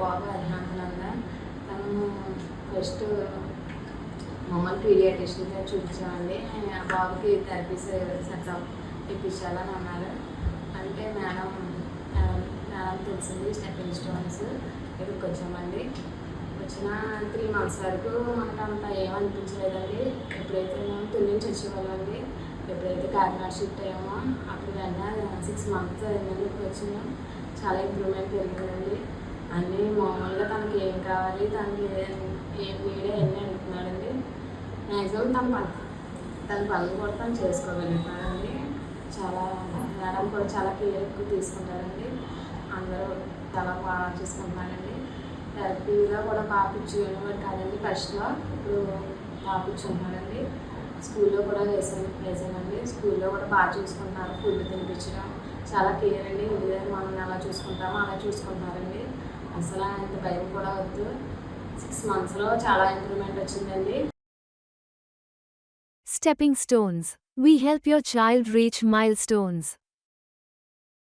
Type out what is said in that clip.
బాబు అర్హంతనంద. తను ఫస్ట్ మమ్మల్ని పీడియాట్రిషియన్ గారు చూపించామండి. ఆ బాబుకి థెరపీస్ సెటప్ ఇప్పించాలని అన్నారు. అంటే మేడం తెలిసింది స్టెప్పింగ్ స్టోన్స్ ఇక్కడికి వచ్చామండి. వచ్చిన 3 months వరకు మనకు అంత ఏమనిపించలేదండి. ఎప్పుడైతే మేము తుని నుంచి వచ్చేవాళ్ళండి, ఎప్పుడైతే కాకినాడ షిఫ్ట్ అయ్యామో అప్పుడు వెంటనే 6 months అయిందండి. ఇప్పుడు వచ్చినాం, చాలా ఇంప్రూవ్మెంట్ పెరిగిందండి. అన్నీ మామూలుగా తనకి ఏం కావాలి, తనకి ఏం నీడే అన్నీ అడుగుతున్నాడండి. మ్యాక్సిమం తన పనులు కూడా తను చేసుకోగలుగుతున్నాడండి. చాలా మేడం కూడా చాలా కేర్ ఎక్కువ తీసుకుంటారండి. అందరూ చాలా బాగా చూసుకుంటున్నారండి. థెరపీగా కూడా పాపించుకునేవాడు కాదండి ఫస్ట్లో, ఇప్పుడు పాపించుకుంటున్నాడండి. స్కూల్లో కూడా వేసానండి. స్కూల్లో కూడా బాగా చూసుకుంటున్నారు. ఫుడ్ తినిపించడం చాలా కేర్ అండి. ఇంటి దగ్గర మనం ఎలా చూసుకుంటామో అలా చూసుకుంటున్నారండి. అసలు అంత భయం కూడా వద్దు. 6 monthsలో చాలా ఇంప్రూవ్మెంట్ వచ్చిందండి. Stepping Stones. We help your child reach milestones.